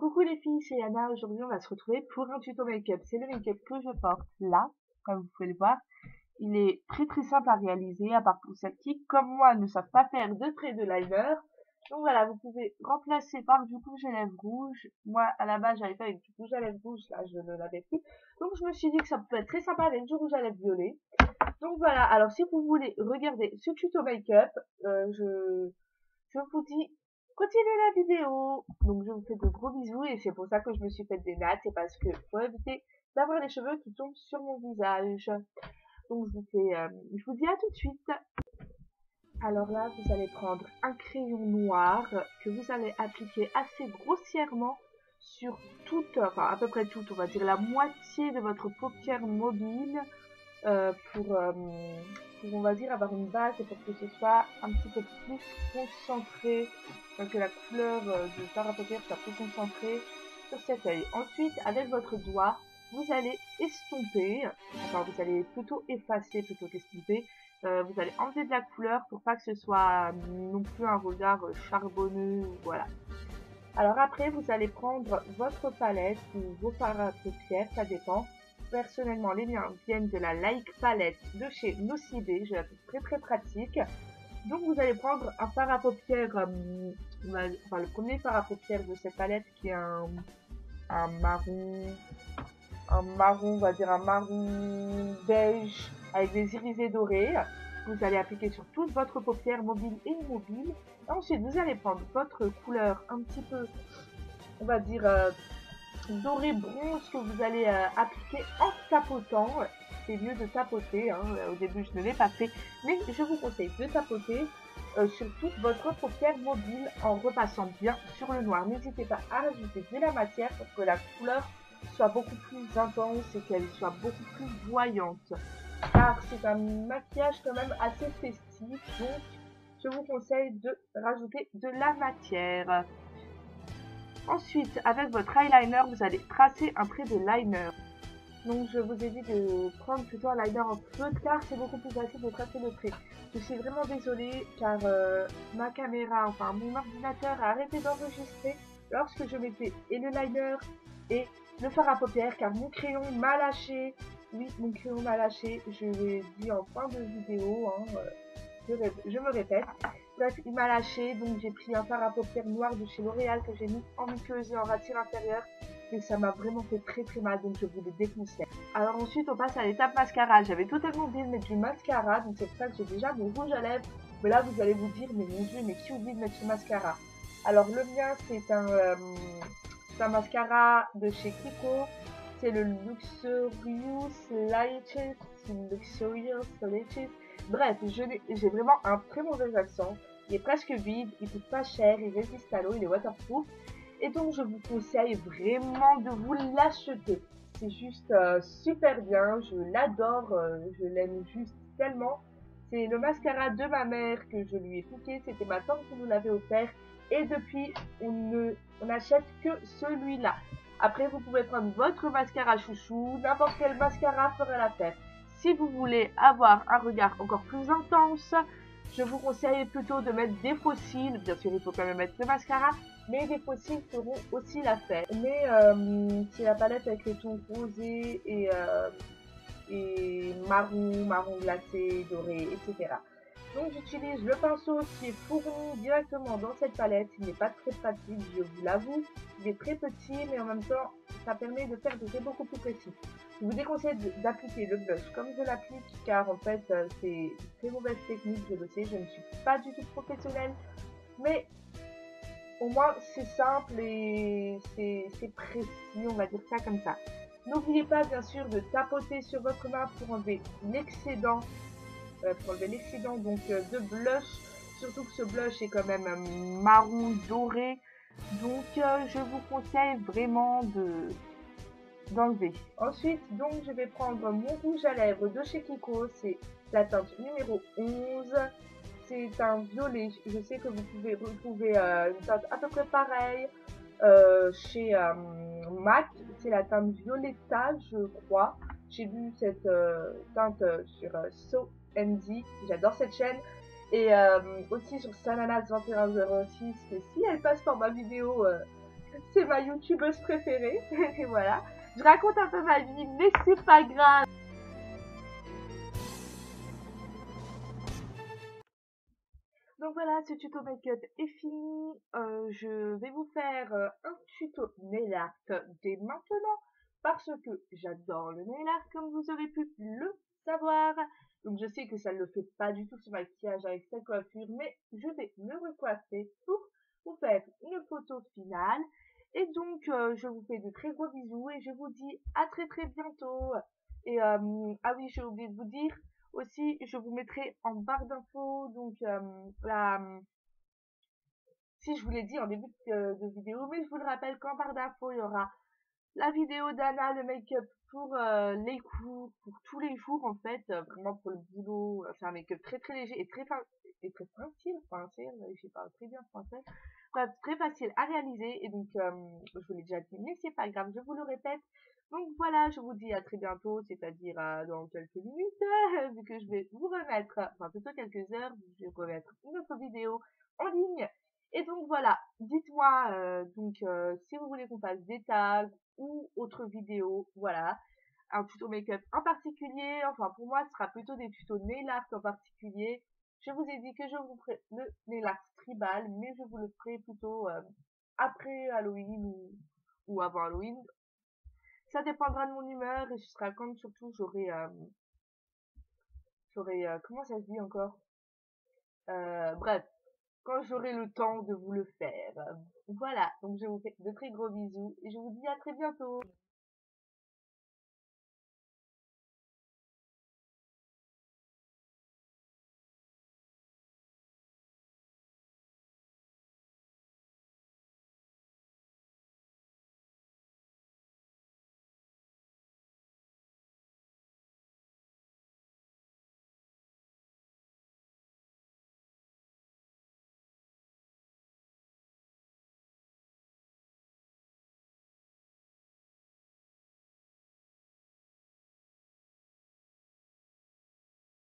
Coucou les filles, c'est Yana. Aujourd'hui, on va se retrouver pour un tuto make-up. C'est le make-up que je porte là, comme vous pouvez le voir. Il est très simple à réaliser, à part pour celles qui, comme moi, ne savent pas faire de traits de liner. Donc voilà, vous pouvez remplacer par du rouge à lèvres rouge. Moi, à la base, j'avais fait avec du rouge à lèvres rouge, là, je ne l'avais plus. Donc je me suis dit que ça peut être très sympa avec du rouge à lèvres violet. Donc voilà, alors si vous voulez regarder ce tuto make-up, je vous dis, continuez la vidéo. Donc je vous fais de gros bisous et c'est pour ça que je me suis fait des nattes, c'est parce que faut éviter d'avoir les cheveux qui tombent sur mon visage. Donc je vous dis à tout de suite. Alors là, vous allez prendre un crayon noir que vous allez appliquer assez grossièrement sur toute, enfin à peu près toute, on va dire la moitié de votre paupière mobile pour, on va dire, avoir une base et pour que ce soit un petit peu plus concentré, que la couleur de fard à paupières soit plus concentrée sur cet œil. Ensuite, avec votre doigt, vous allez estomper, enfin vous allez plutôt effacer plutôt qu'estomper, vous allez enlever de la couleur pour pas que ce soit non plus un regard charbonneux, voilà. Alors après, vous allez prendre votre palette ou vos fards à paupières, ça dépend. Personnellement, les miens viennent de la Like Palette de chez Nocibé. Je la trouve très pratique. Donc vous allez prendre un fard à paupières, enfin le premier fard à paupières de cette palette qui est un marron, on va dire un marron beige avec des irisés dorés. Vous allez appliquer sur toute votre paupière mobile et immobile. Ensuite, vous allez prendre votre couleur un petit peu, on va dire, doré bronze que vous allez appliquer en tapotant. C'est mieux de tapoter, hein. Au début je ne l'ai pas fait, mais je vous conseille de tapoter sur toute votre paupière mobile en repassant bien sur le noir. N'hésitez pas à rajouter de la matière pour que la couleur soit beaucoup plus intense et qu'elle soit beaucoup plus voyante. Car c'est un maquillage quand même assez festif, donc je vous conseille de rajouter de la matière. Ensuite, avec votre eyeliner, vous allez tracer un trait de liner. Donc je vous ai dit de prendre plutôt un liner en feutre car c'est beaucoup plus facile de tracer le trait. Je suis vraiment désolée car ma caméra, enfin mon ordinateur a arrêté d'enregistrer lorsque je mettais et le liner et le fard à paupières car mon crayon m'a lâché. Oui, mon crayon m'a lâché, je l'ai dit en fin de vidéo, hein, je me répète. Bref, il m'a lâché, donc j'ai pris un fard à paupières noir de chez L'Oréal que j'ai mis en muqueuse et en rature inférieure. Et ça m'a vraiment fait très mal, donc je vous le déconseille. Alors ensuite, on passe à l'étape mascara. J'avais totalement oublié de mettre du mascara, donc c'est pour ça que j'ai déjà mon rouge à lèvres. Mais là, vous allez vous dire, mais mon Dieu, mais qui oublie de mettre ce mascara? Alors le mien, c'est un mascara de chez Kiko. C'est le Luxurious Lashes. Bref, j'ai vraiment un très mauvais accent. Il est presque vide, il coûte pas cher, il résiste à l'eau, il est waterproof. Et donc je vous conseille vraiment de vous l'acheter. C'est juste super bien, je l'adore, je l'aime juste tellement. C'est le mascara de ma mère que je lui ai piqué, c'était ma tante qui nous l'avait offert. Et depuis, on n'achète que celui-là. Après, vous pouvez prendre votre mascara chouchou, n'importe quel mascara fera l'affaire. Si vous voulez avoir un regard encore plus intense, je vous conseille plutôt de mettre des faux cils. Bien sûr, il faut quand même mettre le mascara, mais des faux cils feront aussi l'affaire. Mais c'est la palette avec les tons rosés et marron glacé, doré, etc. Donc j'utilise le pinceau qui est fourni directement dans cette palette. Il n'est pas très pratique, je vous l'avoue. Il est très petit, mais en même temps, ça permet de faire des traits beaucoup plus précis. Je vous déconseille d'appliquer le blush comme je l'applique, car en fait, c'est une très mauvaise technique, je le sais. Je ne suis pas du tout professionnelle, mais au moins c'est simple et c'est précis, on va dire ça comme ça. N'oubliez pas bien sûr de tapoter sur votre main pour enlever l'excédent. Donc de blush, surtout que ce blush est quand même marron doré, donc je vous conseille vraiment d'enlever. Ensuite, donc je vais prendre mon rouge à lèvres de chez Kiko, c'est la teinte numéro 11, c'est un violet. Je sais que vous pouvez retrouver une teinte à peu près pareille chez MAC, c'est la teinte Violetta, je crois. J'ai vu cette teinte sur So MD, j'adore cette chaîne, et aussi sur Sananas 2106, que si elle passe par ma vidéo, c'est ma youtubeuse préférée. Et voilà. Je raconte un peu ma vie, mais c'est pas grave. Donc voilà, ce tuto make-up est fini. Je vais vous faire un tuto nail art dès maintenant parce que j'adore le nail art comme vous aurez pu le savoir. Donc je sais que ça ne le fait pas du tout ce maquillage avec cette coiffure, mais je vais me recoiffer pour vous faire une photo finale. Et donc je vous fais de très gros bisous et je vous dis à très très bientôt. Et ah oui, j'ai oublié de vous dire, aussi, je vous mettrai en barre d'infos, donc si je vous l'ai dit en début de vidéo, mais je vous le rappelle qu'en barre d'infos, il y aura la vidéo d'Anna, le make-up pour les cours, pour tous les jours en fait, vraiment pour le boulot. C'est un make-up très très léger et très facile, je parle très bien français. Bref, très facile à réaliser et donc je vous l'ai déjà dit, mais c'est pas grave, je vous le répète. Donc voilà, je vous dis à très bientôt, c'est-à-dire dans quelques minutes, vu que je vais vous remettre, enfin plutôt quelques heures, je vais remettre une autre vidéo en ligne. Et donc voilà, dites-moi si vous voulez qu'on fasse des tags ou autre vidéo, voilà, un tuto make-up en particulier, enfin pour moi ce sera plutôt des tutos nail art en particulier. Je vous ai dit que je vous ferai le nail art tribal, mais je vous le ferai plutôt après Halloween ou avant Halloween. Ça dépendra de mon humeur et ce sera quand surtout j'aurai comment ça se dit encore? Bref, quand j'aurai le temps de vous le faire. Voilà, donc je vous fais de très gros bisous et je vous dis à très bientôt.